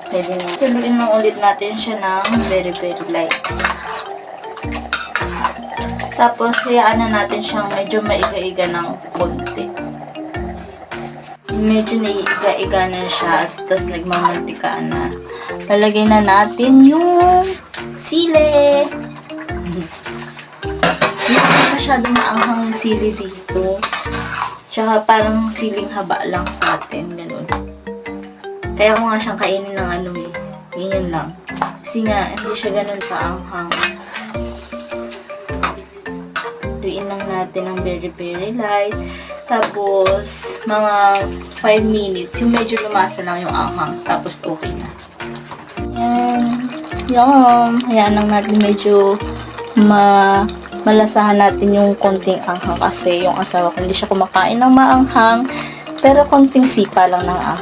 Pwede na. Saluin lang ulit natin siya ng very light. Tapos, hayaan na natin siyang medyo maiga-iga ng konti. Medyo naiiga-iga na siya at tapos nagmamantikaan na. Lalagay na natin yung sili. Hindi masyado maanghang yung sili dito. Tsaka parang siling haba lang sa atin. Ganun. Kaya ko nga siyang kainin ng ano eh. Ganyan lang. Kasi nga, hindi siya ganun kaanghang. Luin lang natin ng very light. Tapos, mga 5 minutes. Yung medyo lumasa lang yung anghang. Tapos, okay na. Yan. Yum! Hayaan lang natin medyo malasahan natin yung konting anghang. Kasi yung asawa ko hindi siya kumakain ng maanghang. Pero konting sipa lang ng anghang.